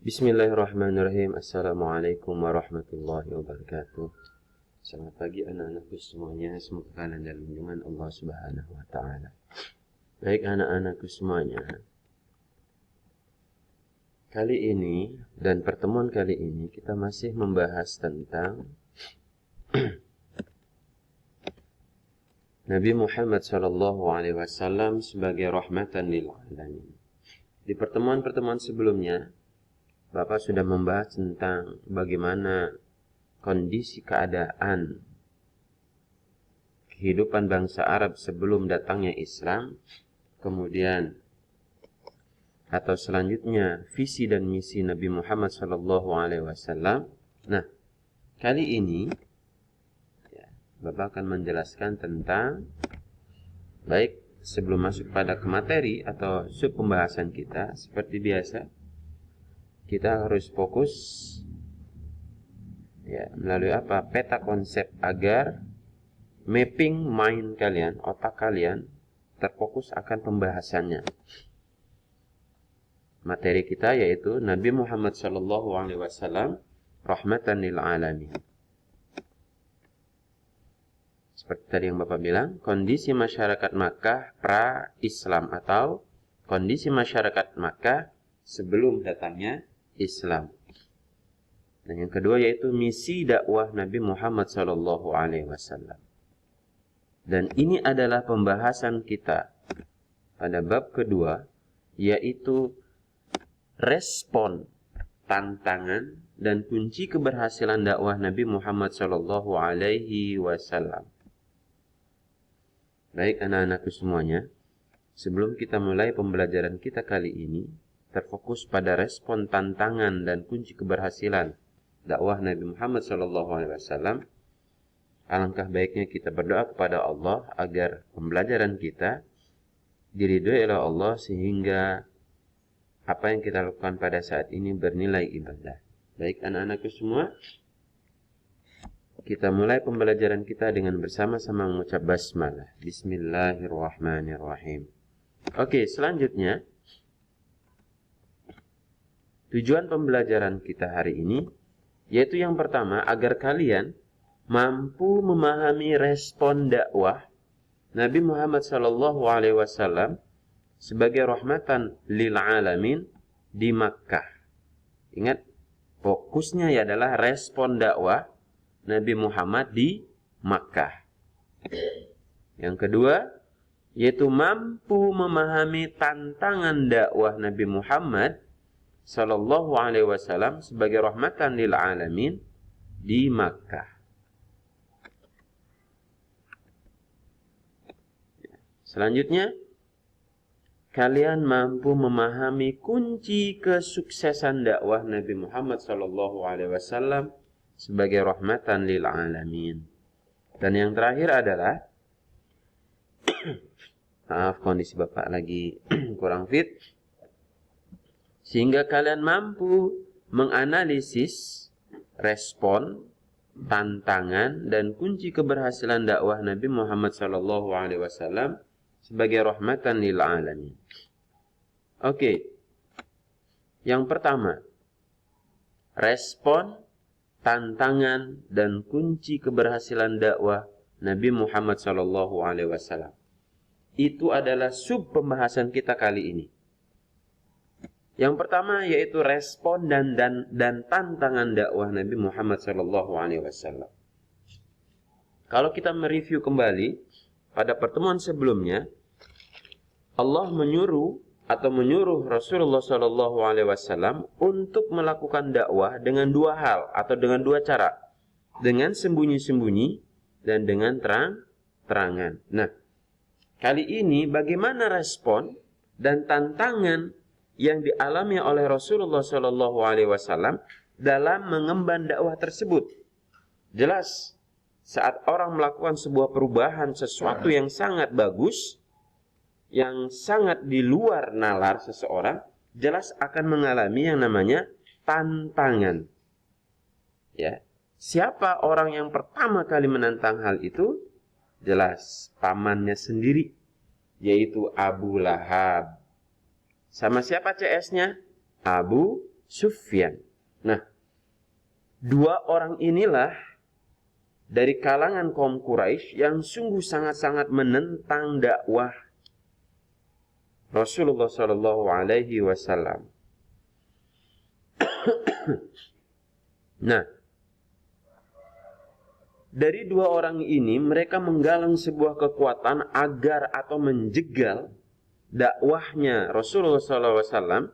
Bismillahirrahmanirrahim. Assalamualaikum warahmatullahi wabarakatuh. Selamat pagi anak-anakku semuanya. Semoga kalian dalam lindungan Allah Subhanahu wa taala. Baik anak-anakku semuanya. Kali ini dan pertemuan kali ini kita masih membahas tentang Nabi Muhammad sallallahu alaihi wasallam sebagai rahmatan lil alamin. Di pertemuan-pertemuan sebelumnya Bapak sudah membahas tentang bagaimana kondisi keadaan kehidupan bangsa Arab sebelum datangnya Islam, kemudian atau selanjutnya visi dan misi Nabi Muhammad SAW. Nah, kali ini Bapak akan menjelaskan tentang, baik sebelum masuk pada ke materi atau sub pembahasan kita, seperti biasa kita harus fokus melalui peta konsep agar mapping mind kalian, otak kalian terfokus akan pembahasannya. Materi kita yaitu Nabi Muhammad SAW rahmatan lil alamin. Seperti tadi yang Bapak bilang, kondisi masyarakat Makkah pra-Islam atau kondisi masyarakat Makkah sebelum datangnya Islam. Dan yang kedua yaitu misi dakwah Nabi Muhammad SAW. Dan ini adalah pembahasan kita pada bab kedua, yaitu respon, tantangan, dan kunci keberhasilan dakwah Nabi Muhammad SAW. Baik anak-anakku semuanya, sebelum kita mulai pembelajaran kita kali ini, terfokus pada respon, tantangan, dan kunci keberhasilan dakwah Nabi Muhammad SAW. Alangkah baiknya kita berdoa kepada Allah agar pembelajaran kita diridhoi oleh Allah sehingga apa yang kita lakukan pada saat ini bernilai ibadah. Baik anak-anakku semua, kita mulai pembelajaran kita dengan bersama-sama mengucap basmalah. Bismillahirrahmanirrahim. Oke, selanjutnya tujuan pembelajaran kita hari ini yaitu yang pertama, agar kalian mampu memahami respon dakwah Nabi Muhammad SAW sebagai rahmatan lil alamin di Makkah. Ingat, fokusnya adalah respon dakwah Nabi Muhammad di Makkah. Yang kedua, yaitu mampu memahami tantangan dakwah Nabi Muhammad Sallallahu alaihi wasallam sebagai rahmatan lil alamin di Makkah. Selanjutnya, kalian mampu memahami kunci kesuksesan dakwah Nabi Muhammad Sallallahu alaihi wasallam sebagai rahmatan lil alamin. Dan yang terakhir adalah maaf, kondisi Bapak lagi kurang fit. Sehingga kalian mampu menganalisis respon, tantangan, dan kunci keberhasilan dakwah Nabi Muhammad SAW sebagai rahmatan lil alamin. Oke. Yang pertama, respon, tantangan, dan kunci keberhasilan dakwah Nabi Muhammad SAW. Itu adalah sub pembahasan kita kali ini. Yang pertama yaitu respon dan tantangan dakwah Nabi Muhammad SAW. Kalau kita mereview kembali pada pertemuan sebelumnya, Allah menyuruh Rasulullah SAW untuk melakukan dakwah dengan dua hal atau dengan dua cara, dengan sembunyi-sembunyi dan dengan terang-terangan. Nah, kali ini bagaimana respon dan tantangan yang dialami oleh Rasulullah SAW dalam mengemban dakwah tersebut? Jelas, saat orang melakukan sebuah perubahan, sesuatu yang sangat bagus, yang sangat di luar nalar seseorang, jelas akan mengalami yang namanya tantangan. Ya, siapa orang yang pertama kali menantang hal itu? Jelas, pamannya sendiri, yaitu Abu Lahab. Sama siapa CS-nya? Abu Sufyan. Nah, dua orang inilah dari kalangan kaum Quraisy yang sungguh sangat-sangat menentang dakwah Rasulullah Shallallahu Alaihi Wasallam. Nah, dari dua orang ini mereka menggalang sebuah kekuatan agar atau menjegal dakwahnya Rasulullah Shallallahu Alaihi Wasallam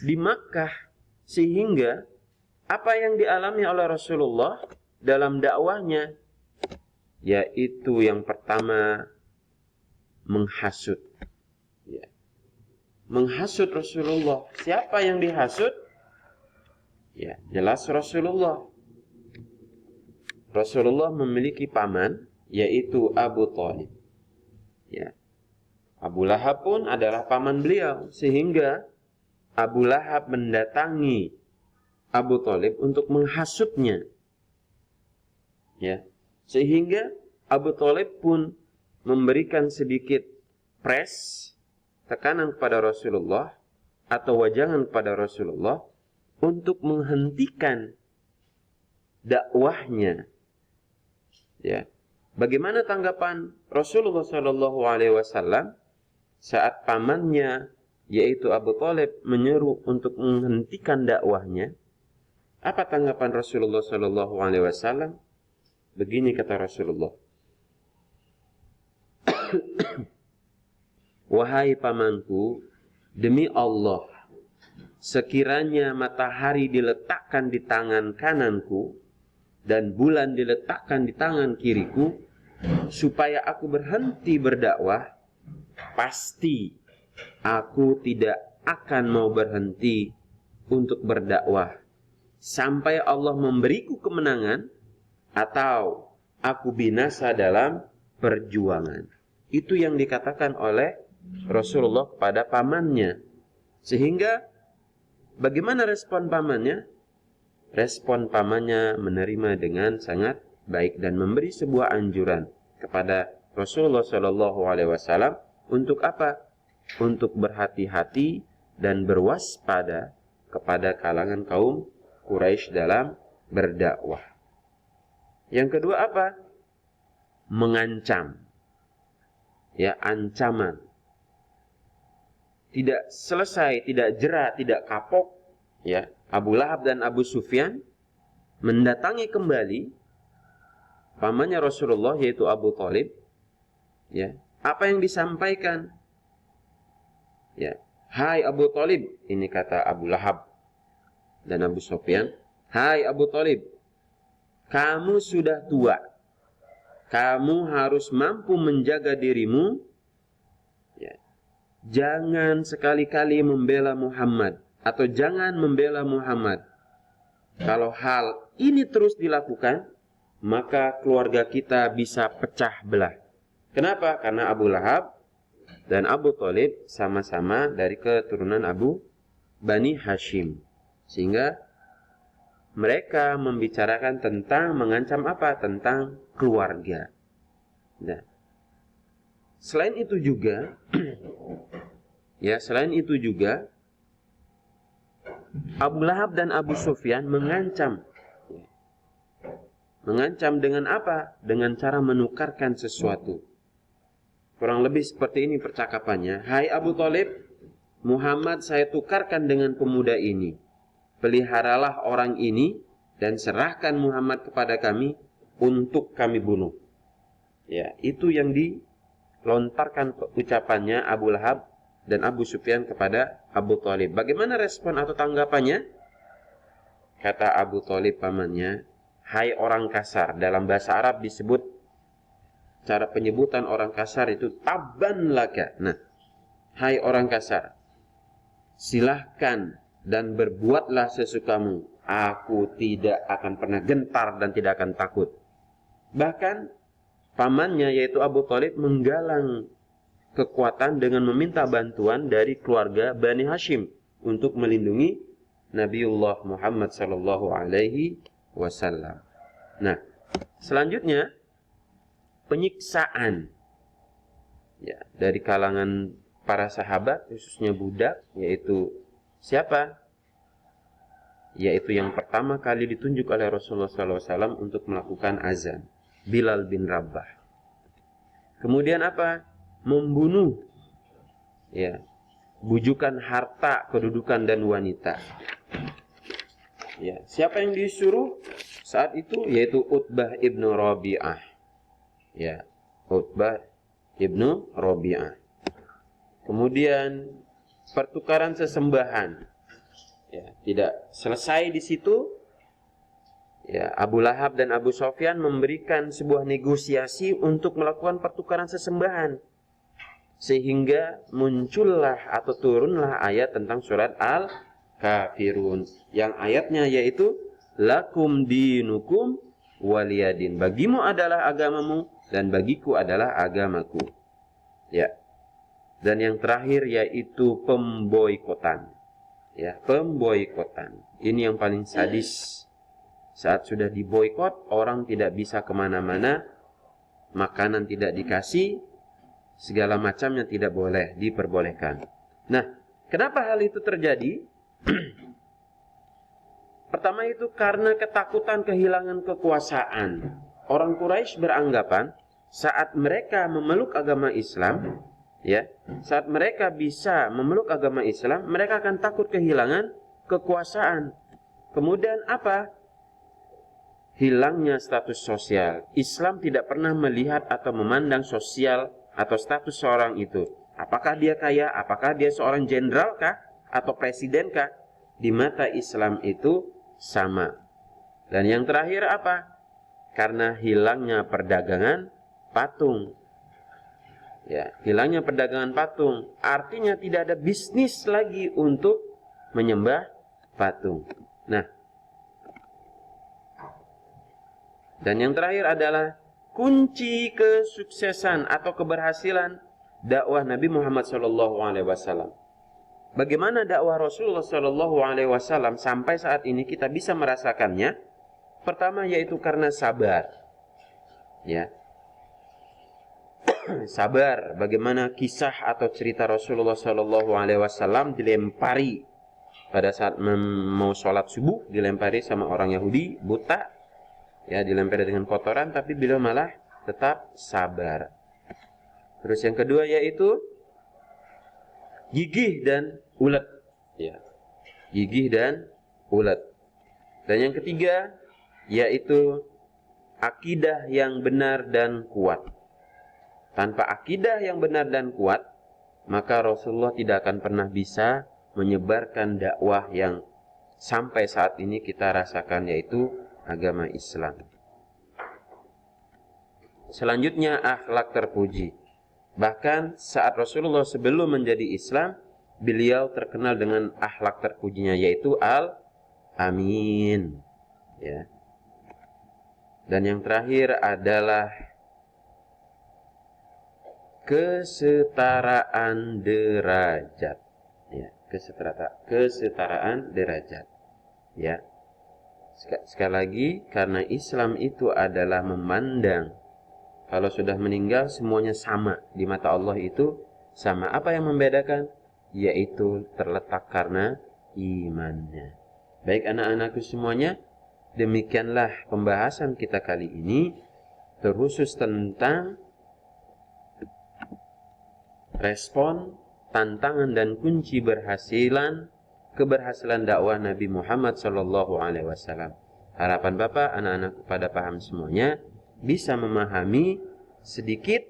di Makkah, sehingga apa yang dialami oleh Rasulullah dalam dakwahnya, yaitu yang pertama menghasut. Ya. Menghasut Rasulullah. Siapa yang dihasut? Ya, jelas Rasulullah. Rasulullah memiliki paman, yaitu Abu Thalib. Ya. Abu Lahab pun adalah paman beliau, sehingga Abu Lahab mendatangi Abu Thalib untuk menghasutnya. Ya. Sehingga Abu Thalib pun memberikan sedikit tekanan kepada Rasulullah atau wajangan kepada Rasulullah untuk menghentikan dakwahnya. Ya. Bagaimana tanggapan Rasulullah Shallallahu Alaihi Wasallam saat pamannya yaitu Abu Thalib menyeru untuk menghentikan dakwahnya? Apa tanggapan Rasulullah Shallallahu Alaihi Wasallam? Begini kata Rasulullah, wahai pamanku, demi Allah, sekiranya matahari diletakkan di tangan kananku dan bulan diletakkan di tangan kiriku, supaya aku berhenti berdakwah, pasti aku tidak akan mau berhenti untuk berdakwah sampai Allah memberiku kemenangan atau aku binasa dalam perjuangan. Itu yang dikatakan oleh Rasulullah kepada pamannya. Sehingga bagaimana respon pamannya? Respon pamannya menerima dengan sangat baik dan memberi sebuah anjuran kepada Rasulullah Shallallahu Alaihi Wasallam untuk apa? Untuk berhati-hati dan berwaspada kepada kalangan kaum Quraisy dalam berdakwah. Yang kedua apa? Mengancam. Ya, ancaman. Tidak selesai, tidak jera, tidak kapok. Ya, Abu Lahab dan Abu Sufyan mendatangi kembali pamannya Rasulullah yaitu Abu Thalib. Ya, apa yang disampaikan? Ya, hai Abu Thalib, ini kata Abu Lahab dan Abu Sufyan. Hai Abu Thalib, kamu sudah tua. Kamu harus mampu menjaga dirimu. Ya. Jangan sekali-kali membela Muhammad atau jangan membela Muhammad. Kalau hal ini terus dilakukan, maka keluarga kita bisa pecah belah. Kenapa? Karena Abu Lahab dan Abu Thalib sama-sama dari keturunan Bani Hashim. Sehingga mereka membicarakan tentang mengancam apa? Tentang keluarga. Nah, selain itu juga, selain itu juga, Abu Lahab dan Abu Sufyan mengancam. Mengancam dengan apa? Dengan cara menukarkan sesuatu. Kurang lebih seperti ini percakapannya. Hai Abu Thalib, Muhammad saya tukarkan dengan pemuda ini. Peliharalah orang ini dan serahkan Muhammad kepada kami untuk kami bunuh. Ya, itu yang dilontarkan ucapannya Abu Lahab dan Abu Sufyan kepada Abu Thalib. Bagaimana respon atau tanggapannya? Kata Abu Thalib pamannya, hai orang kasar. Dalam bahasa Arab disebut, cara penyebutan orang kasar itu tabban laka. Nah, hai orang kasar, silahkan dan berbuatlah sesukamu. Aku tidak akan pernah gentar dan tidak akan takut. Bahkan pamannya yaitu Abu Thalib menggalang kekuatan dengan meminta bantuan dari keluarga Bani Hashim untuk melindungi Nabiullah Muhammad sallallahu alaihi wasallam. Nah, selanjutnya penyiksaan dari kalangan para sahabat, khususnya budak, yaitu siapa? yaitu yang pertama kali ditunjuk oleh Rasulullah SAW untuk melakukan azan, Bilal bin Rabah. Kemudian apa? Membunuh, ya, bujukan harta, kedudukan dan wanita. Ya, siapa yang disuruh saat itu? Yaitu Utbah ibnu Rabi'ah. Ya, Utbah ibnu Rabi'ah. Kemudian pertukaran sesembahan. Ya, tidak selesai di situ. Ya, Abu Lahab dan Abu Sofyan memberikan sebuah negosiasi untuk melakukan pertukaran sesembahan. Sehingga muncullah atau turunlah ayat tentang surat Al-Kafirun. Yang ayatnya yaitu lakum dinukum waliyadin. Bagimu adalah agamamu dan bagiku adalah agamaku. Ya. Dan yang terakhir yaitu pemboikotan. Ya, pemboikotan. Ini yang paling sadis. Saat sudah diboikot, orang tidak bisa kemana-mana, makanan tidak dikasih, segala macamnya tidak boleh diperbolehkan. Nah, kenapa hal itu terjadi? Pertama itu karena ketakutan kehilangan kekuasaan. Orang Quraisy beranggapan saat mereka memeluk agama Islam, ya, saat mereka bisa memeluk agama Islam, mereka akan takut kehilangan kekuasaan. Kemudian apa? Hilangnya status sosial. Islam tidak pernah melihat atau memandang sosial atau status seorang itu. Apakah dia kaya, apakah dia seorang jenderal kah, atau presiden kah? Di mata Islam itu sama. Dan yang terakhir apa? Karena hilangnya perdagangan patung. Ya, hilangnya perdagangan patung. Artinya tidak ada bisnis lagi untuk menyembah patung. Nah, dan yang terakhir adalah kunci kesuksesan atau keberhasilan dakwah Nabi Muhammad SAW. Bagaimana dakwah Rasulullah SAW sampai saat ini kita bisa merasakannya? Pertama yaitu karena sabar. Ya, sabar. Bagaimana kisah atau cerita Rasulullah SAW dilempari pada saat mau sholat subuh, dilempari sama orang Yahudi buta. Ya, dilempari dengan kotoran, tapi beliau malah tetap sabar. Terus yang kedua yaitu gigih dan ulet. Ya, gigih dan ulet. Dan yang ketiga yaitu akidah yang benar dan kuat. Tanpa akidah yang benar dan kuat, maka Rasulullah tidak akan pernah bisa menyebarkan dakwah yang sampai saat ini kita rasakan, yaitu agama Islam. Selanjutnya akhlak terpuji. Bahkan saat Rasulullah sebelum menjadi Islam, beliau terkenal dengan akhlak terpujinya, yaitu Al-Amin. Ya. Dan yang terakhir adalah kesetaraan derajat. Ya, kesetaraan derajat. Ya. Sekali lagi, karena Islam itu adalah memandang kalau sudah meninggal semuanya sama di mata Allah, itu sama. Apa yang membedakan? Yaitu terletak karena imannya. Baik anak-anakku semuanya, demikianlah pembahasan kita kali ini, terkhusus tentang respon, tantangan dan kunci keberhasilan dakwah Nabi Muhammad SAW. Harapan Bapak, anak-anak pada paham semuanya, bisa memahami sedikit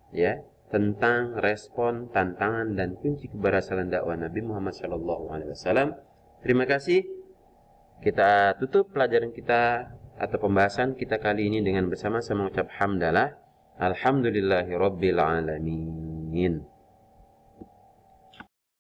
ya tentang respon, tantangan dan kunci keberhasilan dakwah Nabi Muhammad SAW. Terima kasih. Kita tutup pelajaran kita atau pembahasan kita kali ini dengan bersama-sama mengucap hamdalah. Alhamdulillahirabbil alamin.